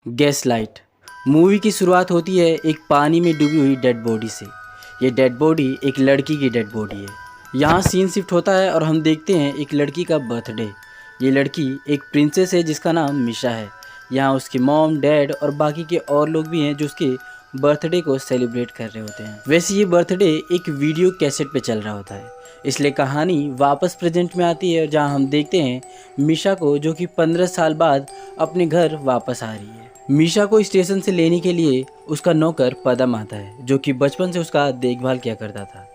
Gaslight movie की शुरुआत होती है एक पानी में डूबी हुई डेड बॉडी से। ये डेड बॉडी एक लड़की की डेड बॉडी है। यहाँ सीन शिफ्ट होता है और हम देखते हैं एक लड़की का बर्थडे। ये लड़की एक प्रिंसेस है जिसका नाम मिशा है। यहाँ उसके मॉम, डैड और बाकी के और लोग भी हैं जो उसके बर्थडे को सेलिब्रेट कर रहे होते हैं। वैसे ये बर्थडे एक वीडियो कैसेट पे चल रहा होता है, इसलिए कहानी वापस प्रेजेंट में आती है जहाँ हम देखते हैं मिशा को जो कि 15 साल बाद अपने घर वापस आ रही है। मिशा को स्टेशन से लेने के लिए उसका नौकर पदम आता है जो कि बचपन से उसका देखभाल किया करता था।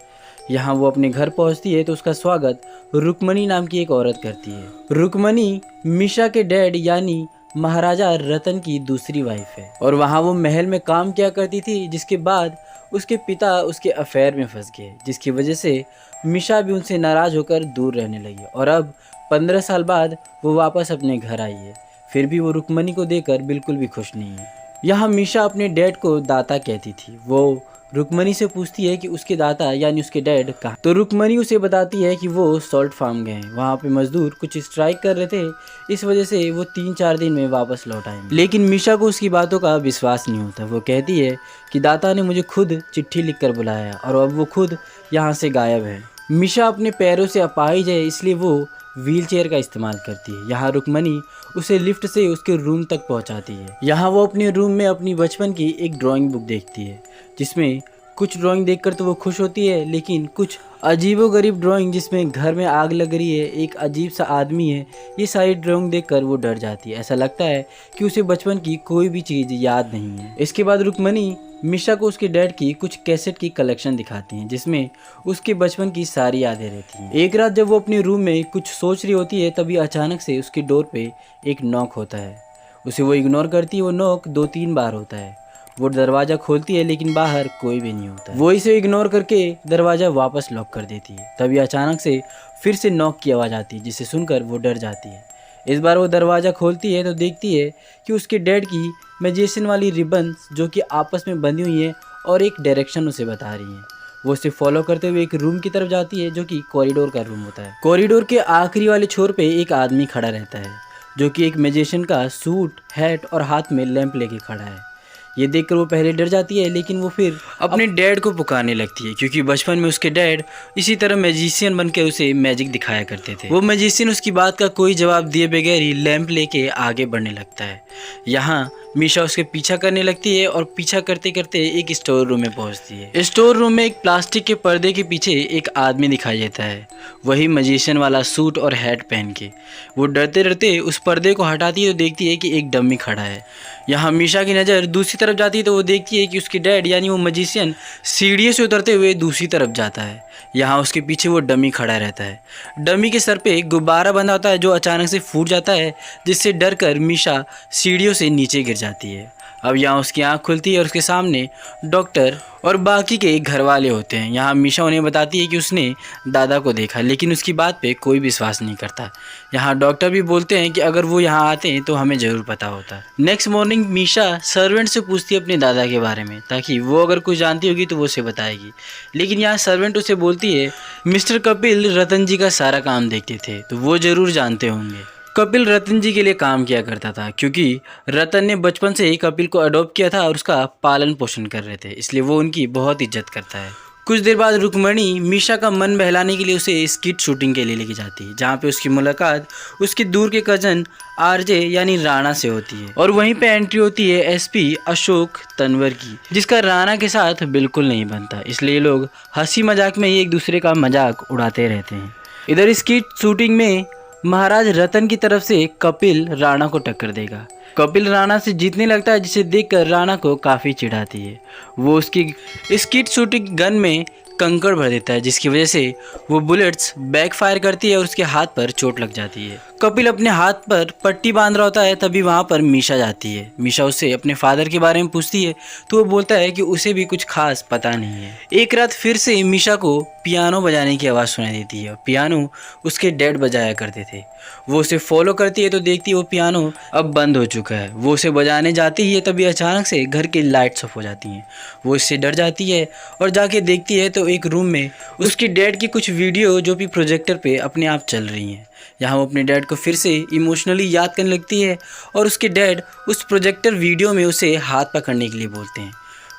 यहाँ वो अपने घर पहुँचती है तो उसका स्वागत रुक्मणी नाम की एक औरत करती है। रुक्मणी मिशा के डैड यानी महाराजा रतन की दूसरी वाइफ है और वहाँ वो महल में काम किया करती थी, जिसके बाद उसके पिता उसके अफेयर में फंस गए, जिसकी वजह से मिशा भी उनसे नाराज़ होकर दूर रहने लगी और अब 15 साल बाद वो वापस अपने घर आई है। फिर भी वो रुक्मणी को देखकर बिल्कुल भी खुश नहीं है। यहाँ मिशा अपने डैड को दाता कहती थी। वो रुक्मणी से पूछती है कि उसके दाता यानी उसके डैड कहाँ, तो रुक्मणी उसे बताती है कि वो सॉल्ट फार्म गए हैं। वहाँ पे मजदूर कुछ स्ट्राइक कर रहे थे, इस वजह से वो 3-4 दिन में वापस लौट आएंगे। लेकिन मिशा को उसकी बातों का विश्वास नहीं होता। वो कहती है कि दाता ने मुझे खुद चिट्ठी लिखकर बुलाया और अब वो खुद यहाँ से गायब है। मिशा अपने पैरों से अपाहिज है, इसलिए वो व्हील चेयर का इस्तेमाल करती है। यहाँ रुक्मणी उसे लिफ्ट से उसके रूम तक पहुँचाती है। यहाँ वो अपने रूम में अपनी बचपन की एक ड्राइंग बुक देखती है, जिसमें कुछ ड्राइंग देखकर तो वो खुश होती है, लेकिन कुछ अजीबोगरीब ड्राइंग जिसमें घर में आग लग रही है, एक अजीब सा आदमी है, ये सारी ड्राइंग देखकर वो डर जाती है। ऐसा लगता है कि उसे बचपन की कोई भी चीज़ याद नहीं है। इसके बाद रुक्मणी मिशा को उसके डैड की कुछ कैसेट की कलेक्शन दिखाती हैं, जिसमें उसके बचपन की सारी यादें रहती हैं। एक रात जब वो अपने रूम में कुछ सोच रही होती है, तभी अचानक से उसके डोर पे एक नॉक होता है। उसे वो इग्नोर करती है। वो नॉक 2-3 बार होता है। वो दरवाज़ा खोलती है लेकिन बाहर कोई भी नहीं होता है। वो इसे इग्नोर करके दरवाज़ा वापस लॉक कर देती है। तभी अचानक से फिर से नॉक की आवाज़ आती है, जिसे सुनकर वो डर जाती है। इस बार वो दरवाज़ा खोलती है तो देखती है कि उसके डैड की मैजिशियन वाली रिबन्स जो कि आपस में बंधी हुई हैं और एक डायरेक्शन उसे बता रही हैं। वो उसे फॉलो करते हुए एक रूम की तरफ जाती है जो कि कॉरिडोर का रूम होता है। कॉरिडोर के आखिरी वाले छोर पे एक आदमी खड़ा रहता है जो कि एक मैजिशियन का सूट, हैट और हाथ में लैंप लेके खड़ा है। ये देखकर वो पहले डर जाती है, लेकिन वो फिर अपने डैड को पुकारने लगती है, क्योंकि बचपन में उसके डैड इसी तरह मैजिशियन बनकर उसे मैजिक दिखाया करते थे। वो मैजिशियन उसकी बात का कोई जवाब दिए बगैर ही लैंप लेके आगे बढ़ने लगता है। यहाँ मिशा उसके पीछा करने लगती है और पीछा करते करते एक स्टोर रूम में पहुंचती है। स्टोर रूम में एक प्लास्टिक के पर्दे के पीछे एक आदमी दिखाई देता है, वही मैजिशियन वाला सूट और हैट पहन के। वो डरते डरते उस पर्दे को हटाती है तो देखती है कि एक डम्मी खड़ा है। यहाँ मिशा की नज़र दूसरी तरफ जाती है तो वो देखती है कि उसके डैड यानी वो मैजिशियन सीढ़ियों से उतरते हुए दूसरी तरफ जाता है। यहाँ उसके पीछे वो डमी खड़ा रहता है। डमी के सर पे एक गुब्बारा बंधा होता है जो अचानक से फूट जाता है, जिससे डर कर मिशा सीढ़ियों से नीचे गिर जाती है। अब यहाँ उसकी आँख खुलती है और उसके सामने डॉक्टर और बाकी के घर वाले होते हैं। यहाँ मिशा उन्हें बताती है कि उसने दादा को देखा, लेकिन उसकी बात पे कोई विश्वास नहीं करता। यहाँ डॉक्टर भी बोलते हैं कि अगर वो यहाँ आते हैं तो हमें ज़रूर पता होता। नेक्स्ट मॉर्निंग मिशा सर्वेंट से पूछती है अपने दादा के बारे में, ताकि वो अगर कुछ जानती होगी तो वो उसे बताएगी। लेकिन यहाँ सर्वेंट उसे बोलती है मिस्टर कपिल रतन जी का सारा काम देखते थे, तो वो ज़रूर जानते होंगे। कपिल रतन जी के लिए काम किया करता था, क्योंकि रतन ने बचपन से ही कपिल को अडॉप्ट किया था और उसका पालन पोषण कर रहे थे, इसलिए वो उनकी बहुत इज्जत करता है। कुछ देर बाद रुक्मणी मिशा का मन बहलाने के लिए उसे स्किट शूटिंग के लिए लेके जाती है, जहाँ पे उसकी मुलाकात उसके दूर के कजन आरजे यानी राणा से होती है। और वहीं पे एंट्री होती है एसपी अशोक तंवर की, जिसका राणा के साथ बिल्कुल नहीं बनता, इसलिए लोग हंसी मजाक में ही एक दूसरे का मजाक उड़ाते रहते हैं। इधर स्किट शूटिंग में महाराज रतन की तरफ से कपिल राणा को टक्कर देगा। कपिल राणा से जीतने लगता है, जिसे देखकर राणा को काफ़ी चिढ़ाती है। वो उसकी स्किट शूटिंग गन में कंकड़ भर देता है, जिसकी वजह से वो बुलेट्स बैकफायर करती है और उसके हाथ पर चोट लग जाती है। कपिल अपने हाथ पर पट्टी बांध रहा होता है, तभी वहाँ पर मिशा जाती है। मिशा उससे अपने फादर के बारे में पूछती है तो वो बोलता है कि उसे भी कुछ खास पता नहीं है। एक रात फिर से मिशा को पियानो बजाने की आवाज़ सुनाई देती है। पियानो उसके डैड बजाया करते थे। वो उसे फॉलो करती है तो देखती है वो पियानो अब बंद हो चुका है। वो उसे बजाने जाती है, तभी अचानक से घर की लाइट्स ऑफ हो जाती हैं। वो इससे डर जाती है और जाके देखती है तो एक रूम में उसकी डैड की कुछ वीडियो जो भी प्रोजेक्टर पे अपने आप चल रही हैं। यहाँ वो अपने डैड को फिर से इमोशनली याद करने लगती है और उसके डैड उस प्रोजेक्टर वीडियो में उसे हाथ पकड़ने के लिए बोलते हैं।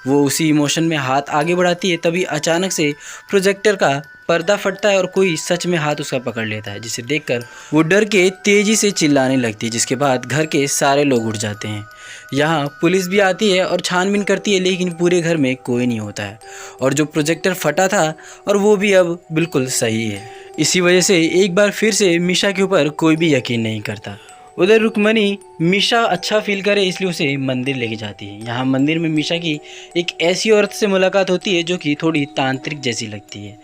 वो उसी इमोशन में हाथ आगे बढ़ाती है, तभी अचानक से प्रोजेक्टर का पर्दा फटता है और कोई सच में हाथ उसका पकड़ लेता है, जिसे देखकर वो डर के तेज़ी से चिल्लाने लगती है, जिसके बाद घर के सारे लोग उठ जाते हैं। यहाँ पुलिस भी आती है और छानबीन करती है, लेकिन पूरे घर में कोई नहीं होता है और जो प्रोजेक्टर फटा था और वो भी अब बिल्कुल सही है। इसी वजह से एक बार फिर से मीशा के ऊपर कोई भी यकीन नहीं करता। उधर रुक्मणी मीशा अच्छा फील करे इसलिए उसे मंदिर लेके जाती है। यहाँ मंदिर में मीशा की एक ऐसी औरत से मुलाकात होती है जो कि थोड़ी तांत्रिक जैसी लगती है।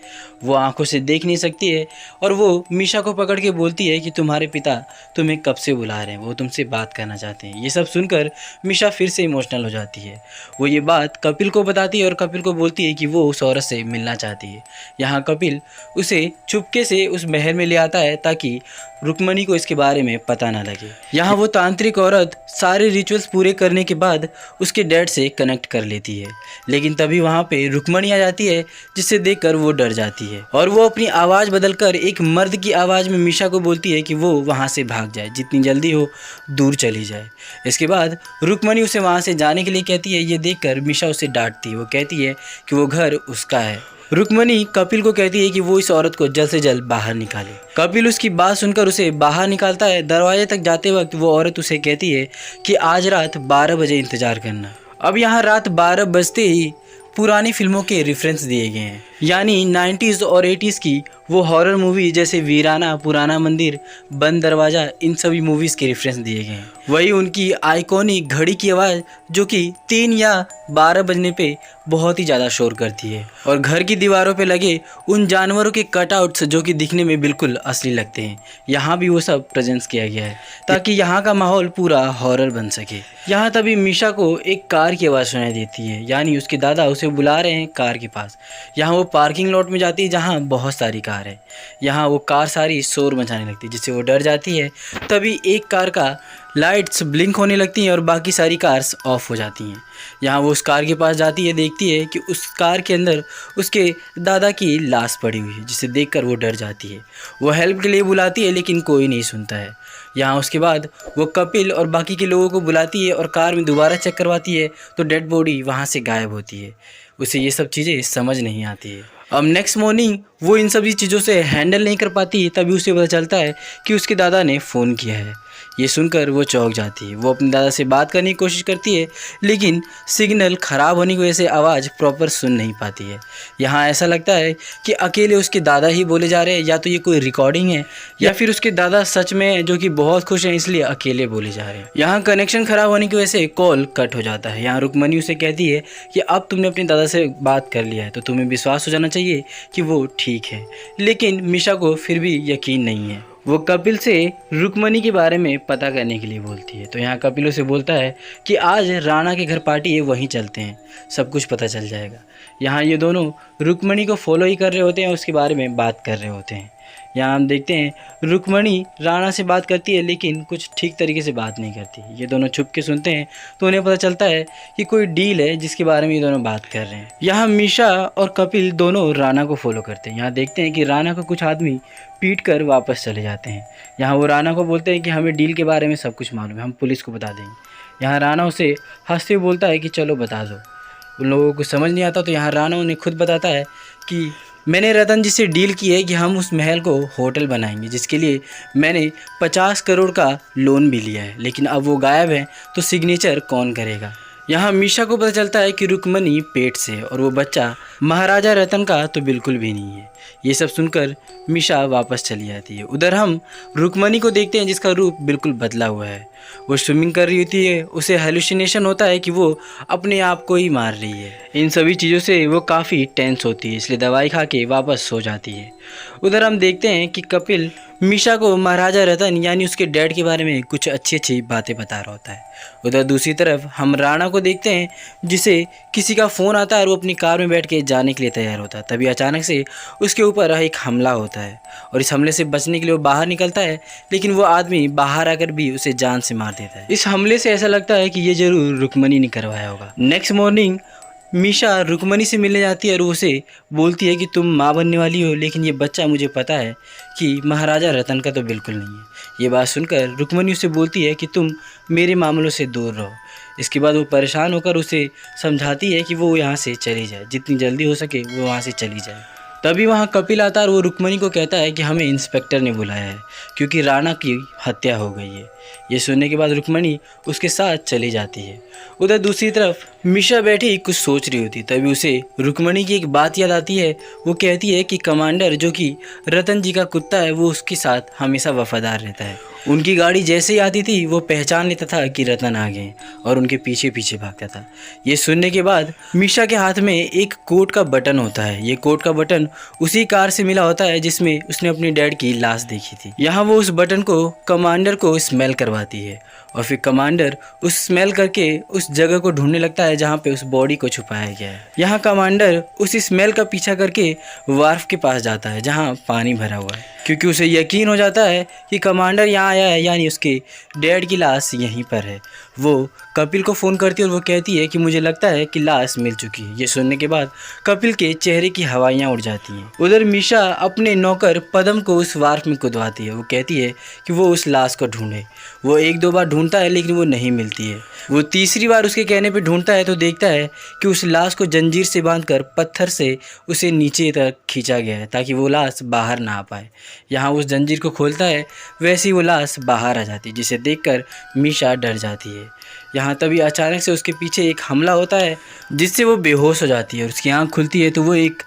वो आंखों से देख नहीं सकती है और वो मीशा को पकड़ के बोलती है कि तुम्हारे पिता तुम्हें कब से बुला रहे हैं, वो तुमसे बात करना चाहते हैं। ये सब सुनकर मीशा फिर से इमोशनल हो जाती है। वो ये बात कपिल को बताती है और कपिल को बोलती है कि वो उस औरत से मिलना चाहती है। यहाँ कपिल उसे चुपके से उस महल में ले आता है ताकि रुक्मणी को इसके बारे में पता ना लगे। यहाँ वो तांत्रिक औरत सारे रिचुअल्स पूरे करने के बाद उसके डैड से कनेक्ट कर लेती है, लेकिन तभी वहाँ पे रुक्मणी आ जाती है, जिसे देखकर वो डर जाती है और वो अपनी आवाज़ बदलकर एक मर्द की आवाज़ में मीशा को बोलती है कि वो वहाँ से भाग जाए, जितनी जल्दी हो दूर चली जाए। इसके बाद रुक्मणी उसे वहाँ से जाने के लिए कहती है। ये देखकर मीशा उसे डांटती है। वो कहती है कि वो घर उसका है। रुक्मणी कपिल को कहती है कि वो इस औरत को जल्द से जल्द बाहर निकाले। कपिल उसकी बात सुनकर उसे बाहर निकालता है। दरवाजे तक जाते वक्त वो औरत उसे कहती है कि आज रात 12 बजे इंतज़ार करना। अब यहाँ रात 12 बजते ही पुरानी फिल्मों के रेफरेंस दिए गए हैं, यानी 90s और 80s की वो हॉरर मूवी जैसे वीराना, पुराना मंदिर, बंद दरवाज़ा, इन सभी मूवीज़ के रेफरेंस दिए गए हैं। वही उनकी आइकॉनिक घड़ी की आवाज़ जो कि 3 या 12 बजने पे बहुत ही ज़्यादा शोर करती है और घर की दीवारों पे लगे उन जानवरों के कटआउट्स जो कि दिखने में बिल्कुल असली लगते हैं, यहाँ भी वो सब प्रेजेंस किया गया है ताकि यहाँ का माहौल पूरा हॉरर बन सके। यहाँ तभी मीशा को एक कार की आवाज़ सुनाई देती है, यानी उसके दादा उसे बुला रहे हैं कार के पास। यहाँ वो पार्किंग लॉट में जाती है जहाँ बहुत सारी कार है। यहाँ वो कार सारी शोर मचाने लगती है, जिससे वो डर जाती है। तभी एक कार का लाइट्स ब्लिंक होने लगती हैं और बाकी सारी कार्स ऑफ हो जाती हैं। यहाँ वो उस कार के पास जाती है, देखती है कि उस कार के अंदर उसके दादा की लाश पड़ी हुई है, जिसे देखकर वो डर जाती है। वो हेल्प के लिए बुलाती है लेकिन कोई नहीं सुनता है। यहाँ उसके बाद वो कपिल और बाकी के लोगों को बुलाती है और कार में दोबारा चेक करवाती है तो डेड बॉडी वहाँ से गायब होती है। उसे ये सब चीज़ें समझ नहीं आती है। अब नेक्स्ट मॉर्निंग वो इन सभी चीज़ों से हैंडल नहीं कर पाती, तभी उसे पता चलता है कि उसके दादा ने फ़ोन किया है। ये सुनकर वो चौंक जाती है। वो अपने दादा से बात करने की कोशिश करती है लेकिन सिग्नल ख़राब होने की वजह से आवाज़ प्रॉपर सुन नहीं पाती है। यहाँ ऐसा लगता है कि अकेले उसके दादा ही बोले जा रहे हैं, या तो ये कोई रिकॉर्डिंग है या फिर उसके दादा सच में जो कि बहुत खुश हैं इसलिए अकेले बोले जा रहे हैं। यहाँ कनेक्शन ख़राब होने की वजह से कॉल कट हो जाता है। यहाँ रुक्मणी उसे कहती है कि अब तुमने अपने दादा से बात कर लिया है तो तुम्हें विश्वास हो जाना चाहिए कि वो ठीक है, लेकिन मीशा को फिर भी यकीन नहीं है। वो कपिल से रुक्मणी के बारे में पता करने के लिए बोलती है। तो यहाँ कपिल उसे बोलता है कि आज राणा के घर पार्टी है, वहीं चलते हैं, सब कुछ पता चल जाएगा। यहाँ ये दोनों रुक्मणी को फॉलो ही कर रहे होते हैं, उसके बारे में बात कर रहे होते हैं। यहाँ हम देखते हैं रुक्मणी राणा से बात करती है लेकिन कुछ ठीक तरीके से बात नहीं करती। ये दोनों छुप के सुनते हैं तो उन्हें पता चलता है कि कोई डील है जिसके बारे में ये दोनों बात कर रहे हैं। यहाँ मीशा और कपिल दोनों राणा को फॉलो करते हैं। यहाँ देखते हैं कि राणा को कुछ आदमी पीट कर वापस चले जाते हैं। यहाँ वो राणा को बोलते हैं कि हमें डील के बारे में सब कुछ मालूम है, हम पुलिस को बता देंगे। यहाँ राणा उसे हंसते हुए बोलता है कि चलो बता दो। उन लोगों को समझ नहीं आता तो यहाँ राणा उन्हें खुद बताता है कि मैंने रतन जी से डील की है कि हम उस महल को होटल बनाएंगे, जिसके लिए मैंने 50 करोड़ का लोन भी लिया है, लेकिन अब वो गायब है तो सिग्नेचर कौन करेगा। यहाँ मीशा को पता चलता है कि रुक्मणी पेट से है और वो बच्चा महाराजा रतन का तो बिल्कुल भी नहीं है। ये सब सुनकर मीशा वापस चली जाती है। उधर हम रुक्मणी को देखते हैं जिसका रूप बिल्कुल बदला हुआ है। वो स्विमिंग कर रही होती है, उसे हेलुसिनेशन होता है कि वो अपने आप को ही मार रही है। इन सभी चीज़ों से वो काफ़ी टेंस होती है, इसलिए दवाई खा के वापस सो जाती है। उधर हम देखते हैं कि कपिल मीशा को महाराजा रतन यानी उसके डैड के बारे में कुछ अच्छी अच्छी बातें बता रहा होता है। उधर दूसरी तरफ हम राणा को देखते हैं जिसे किसी का फ़ोन आता है और वो अपनी कार में बैठ के जाने के लिए तैयार होता है। तभी अचानक से उसके ऊपर एक हमला होता है और इस हमले से बचने के लिए वो बाहर निकलता है, लेकिन वो आदमी बाहर आकर भी उसे जान से मार देता है। इस हमले से ऐसा लगता है कि ये जरूर रुक्मणी ने करवाया होगा। नेक्स्ट मॉर्निंग मीशा रुक्मणी से मिलने जाती है और उसे बोलती है कि तुम माँ बनने वाली हो, लेकिन ये बच्चा मुझे पता है कि महाराजा रतन का तो बिल्कुल नहीं है। ये बात सुनकर रुक्मणी उसे बोलती है कि तुम मेरे मामलों से दूर रहो। इसके बाद वो परेशान होकर उसे समझाती है कि वो यहाँ से चली जाए, जितनी जल्दी हो सके वो वहाँ से चली जाए। तभी वहाँ कपिल आता है और वो रुक्मणी को कहता है कि हमें इंस्पेक्टर ने बुलाया है क्योंकि राणा की हत्या हो गई है। ये सुनने के बाद रुक्मणी उसके साथ चली जाती है। उधर दूसरी तरफ मीशा बैठी कुछ सोच रही होती, तभी उसे रुक्मणी की एक बात याद आती है। वो कहती है कि कमांडर जो कि रतन जी का कुत्ता है वो उसके साथ हमेशा वफादार रहता है। उनकी गाड़ी जैसे ही आती थी वो पहचान लेता था कि रतन आ गए और उनके पीछे पीछे भागता था। ये सुनने के बाद मीशा के हाथ में एक कोट का बटन होता है। ये कोट का बटन उसी कार से मिला होता है जिसमें उसने अपनी डैड की लाश देखी थी। यहाँ वो उस बटन को कमांडर को स्मेल करवाती है और फिर कमांडर उस स्मेल करके उस जगह को ढूंढने लगता है जहाँ पे उस बॉडी को छुपाया गया है। यहाँ कमांडर उस स्मेल का पीछा करके वार्फ के पास जाता है जहाँ पानी भरा हुआ है, क्योंकि उसे यकीन हो जाता है कि कमांडर यहाँ आया है, यानी उसके डैड की लाश यहीं पर है। वो कपिल को फ़ोन करती है और वो कहती है कि मुझे लगता है कि लाश मिल चुकी है। ये सुनने के बाद कपिल के चेहरे की हवाइयाँ उड़ जाती हैं। उधर मीशा अपने नौकर पदम को उस वार्फ में कुदवाती है। वो कहती है कि वो उस लाश को ढूंढे। वो एक दो बार ढूंढता है लेकिन वो नहीं मिलती है। वो तीसरी बार उसके कहने पे ढूंढता है तो देखता है कि उस लाश को जंजीर से बांधकर पत्थर से उसे नीचे तक खींचा गया है ताकि वो लाश बाहर ना आ पाए। यहाँ उस जंजीर को खोलता है, वैसे ही वो लाश बाहर आ जाती है, जिसे देखकर मीशा डर जाती है। यहाँ तभी अचानक से उसके पीछे एक हमला होता है जिससे वो बेहोश हो जाती है और उसकी आँख खुलती है तो वो एक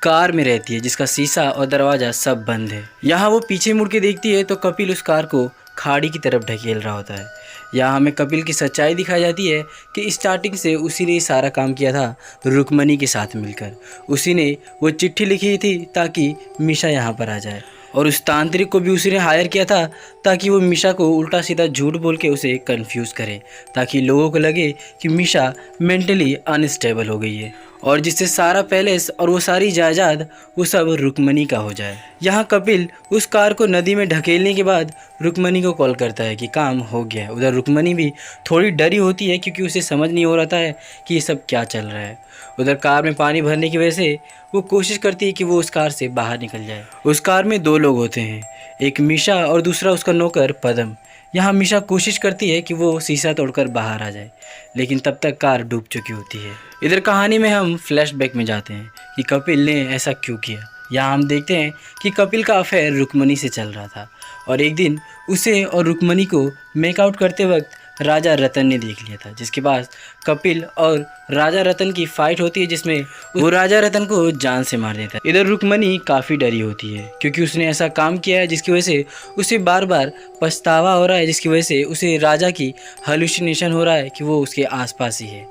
कार में रहती है जिसका शीशा और दरवाज़ा सब बंद है। यहाँ वो पीछे मुड़ के देखती है तो कपिल उस कार को खाड़ी की तरफ ढकेल रहा होता है। यहाँ हमें कपिल की सच्चाई दिखाई जाती है कि स्टार्टिंग से उसी ने सारा काम किया था रुक्मणी के साथ मिलकर। उसी ने वो चिट्ठी लिखी थी ताकि मीशा यहाँ पर आ जाए और उस तांत्रिक को भी उसी ने हायर किया था ताकि वो मीशा को उल्टा सीधा झूठ बोल के उसे कंफ्यूज करे, ताकि लोगों को लगे कि मीशा मेंटली अनस्टेबल हो गई है और जिससे सारा पैलेस और वो सारी जायदाद वो सब रुक्मणी का हो जाए। यहाँ कपिल उस कार को नदी में ढकेलने के बाद रुक्मणी को कॉल करता है कि काम हो गया है। उधर रुक्मणी भी थोड़ी डरी होती है क्योंकि उसे समझ नहीं हो रहा है कि ये सब क्या चल रहा है। उधर कार में पानी भरने की वजह से वो कोशिश करती है कि वो उस कार से बाहर निकल जाए। उस कार में दो लोग होते हैं, एक मीशा और दूसरा उसका नौकर पदम। यहाँ मीशा कोशिश करती है कि वो शीशा तोड़कर बाहर आ जाए, लेकिन तब तक कार डूब चुकी होती है। इधर कहानी में हम फ्लैशबैक में जाते हैं कि कपिल ने ऐसा क्यों किया। यहाँ हम देखते हैं कि कपिल का अफेयर रुक्मणी से चल रहा था और एक दिन उसे और रुक्मणी को मेकआउट करते वक्त राजा रतन ने देख लिया था, जिसके बाद कपिल और राजा रतन की फाइट होती है जिसमें वो राजा रतन को जान से मार देता है। इधर रुक्मणी काफ़ी डरी होती है क्योंकि उसने ऐसा काम किया है जिसकी वजह से उसे बार बार पछतावा हो रहा है, जिसकी वजह से उसे राजा की हेलुसिनेशन हो रहा है कि वो उसके आसपास ही है।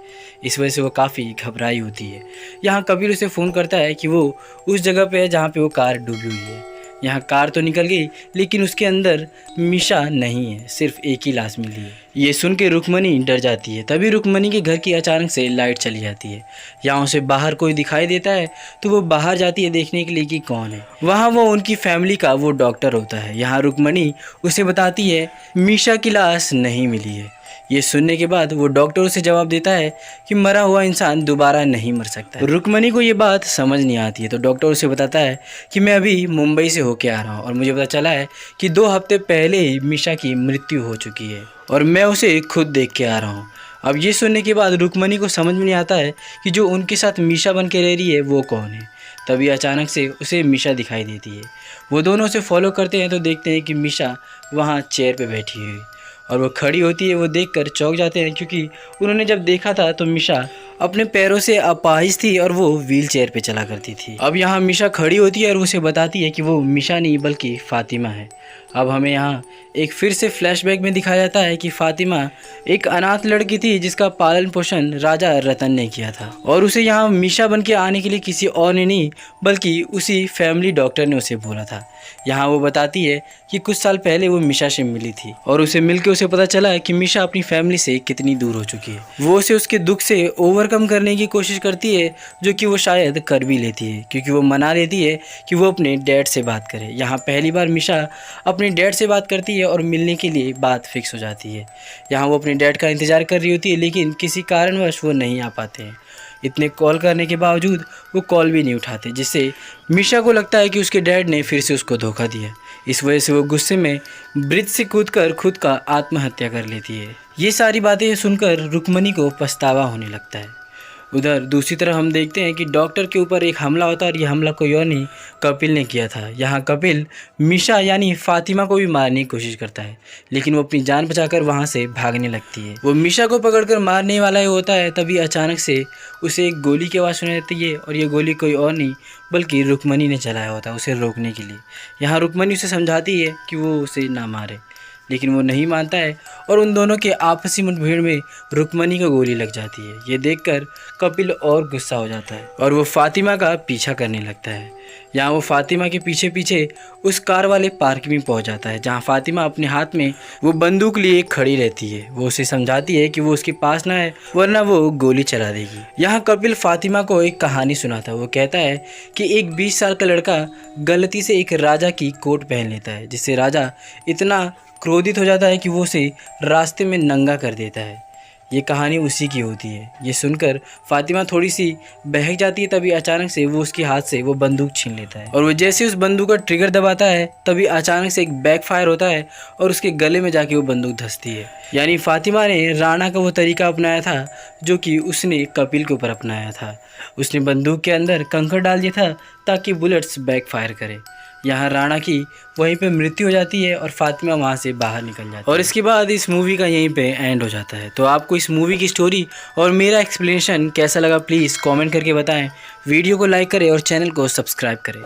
इस वजह से वो काफ़ी घबराई होती है। यहाँ कपिल उसे फ़ोन करता है कि वो उस जगह पे है जहाँ पे वो कार डूबी हुई है। यहाँ कार तो निकल गई लेकिन उसके अंदर मीशा नहीं है, सिर्फ एक ही लाश मिली है। ये सुन के रुक्मणी डर जाती है। तभी रुक्मणी के घर की अचानक से लाइट चली जाती है। यहाँ उसे बाहर कोई दिखाई देता है तो वो बाहर जाती है देखने के लिए कि कौन है। वहाँ वो उनकी फैमिली का वो डॉक्टर होता है। यहाँ रुक्मणी उसे बताती है मीशा की लाश नहीं मिली है। ये सुनने के बाद वो डॉक्टर उसे जवाब देता है कि मरा हुआ इंसान दोबारा नहीं मर सकता। रुक्मणी को ये बात समझ नहीं आती है तो डॉक्टर उसे बताता है कि मैं अभी मुंबई से होके आ रहा हूँ और मुझे पता चला है कि 2 हफ्ते पहले ही मीशा की मृत्यु हो चुकी है और मैं उसे खुद देख के आ रहा हूँ। अब ये सुनने के बाद रुक्मणी को समझ में नहीं आता है कि जो उनके साथ मीशा बन के रह रही है वो कौन है। तभी अचानक से उसे मीशा दिखाई देती है। वो दोनों उसे फॉलो करते हैं तो देखते हैं कि मीशा वहाँ चेयर पे बैठी हुई और वो खड़ी होती है। वो देखकर चौंक जाते हैं क्योंकि उन्होंने जब देखा था तो मीशा अपने पैरों से अपाहिज थी और वो व्हील चेयर पे चला करती थी। अब यहाँ मीशा खड़ी होती है और उसे बताती है कि वो मीशा नहीं बल्कि फातिमा है। अब हमें यहाँ एक फिर से फ्लैशबैक में दिखाया जाता है कि फातिमा एक अनाथ लड़की थी जिसका पालन पोषण राजा रतन ने किया था और उसे यहाँ मीशा बन के आने के लिए किसी और ने नहीं बल्कि उसी फैमिली डॉक्टर ने उसे बोला था। यहाँ वो बताती है कि कुछ साल पहले वो मीशा से मिली थी और उसे मिलकर उसे पता चला कि मीशा अपनी फैमिली से कितनी दूर हो चुकी है। वो उसे उसके दुख से ओवरकम करने की कोशिश करती है जो कि वो शायद कर भी लेती है क्योंकि वो मना लेती है कि वो अपने डैड से बात करे। यहाँ पहली बार मीशा अपने डैड से बात करती है और मिलने के लिए बात फिक्स हो जाती है। यहाँ वो अपने डैड का इंतज़ार कर रही होती है लेकिन किसी कारणवश वो नहीं आ पाते हैं। इतने कॉल करने के बावजूद वो कॉल भी नहीं उठाते, जिससे मीशा को लगता है कि उसके डैड ने फिर से उसको धोखा दिया। इस वजह से वो गुस्से में ब्रिज से कूदकर खुद का आत्महत्या कर लेती है। ये सारी बातें सुनकर रुक्मणी को पछतावा होने लगता है। उधर दूसरी तरफ हम देखते हैं कि डॉक्टर के ऊपर एक हमला होता है और ये हमला कोई और नहीं, कपिल ने किया था। यहाँ कपिल मीशा यानी फातिमा को भी मारने की कोशिश करता है, लेकिन वो अपनी जान बचाकर वहाँ से भागने लगती है। वो मीशा को पकड़कर मारने वाला ही होता है, तभी अचानक से उसे एक गोली की आवाज़ सुनाई देती है और ये गोली कोई और नहीं बल्कि रुक्मणी ने चलाया होता है उसे रोकने के लिए। यहाँ रुक्मणी उसे समझाती है कि वो उसे ना मारे, लेकिन वो नहीं मानता है और उन दोनों के आपसी मुठभेड़ में रुक्मणी को गोली लग जाती है। ये देखकर कपिल और गुस्सा हो जाता है और वो फातिमा का पीछा करने लगता है। यहाँ वो फातिमा के पीछे पीछे उस कार वाले पार्क में पहुंच जाता है, जहाँ फातिमा अपने हाथ में वो बंदूक लिए खड़ी रहती है। वो उसे समझाती है कि वो उसके पास ना है वरना वो गोली चला देगी। यहाँ कपिल फातिमा को एक कहानी सुनाता है। वो कहता है कि एक 20 साल का लड़का गलती से एक राजा की कोट पहन लेता है, जिससे राजा इतना क्रोधित हो जाता है कि वो उसे रास्ते में नंगा कर देता है। ये कहानी उसी की होती है। ये सुनकर फातिमा थोड़ी सी बहक जाती है, तभी अचानक से वो उसके हाथ से वो बंदूक छीन लेता है और वो जैसे उस बंदूक का ट्रिगर दबाता है तभी अचानक से एक बैकफायर होता है और उसके गले में जाके वो बंदूक धंसती है। यानी फातिमा ने राणा का वो तरीका अपनाया था जो कि उसने कपिल के ऊपर अपनाया था। उसने बंदूक के अंदर कंकड़ डाल दिया था ताकि बुलेट्स बैकफायर करे। यहाँ राणा की वहीं पे मृत्यु हो जाती है और फातिमा वहाँ से बाहर निकल जाती है और इसके बाद इस मूवी का यहीं पे एंड हो जाता है। तो आपको इस मूवी की स्टोरी और मेरा एक्सप्लेनेशन कैसा लगा प्लीज़ कमेंट करके बताएं। वीडियो को लाइक करें और चैनल को सब्सक्राइब करें।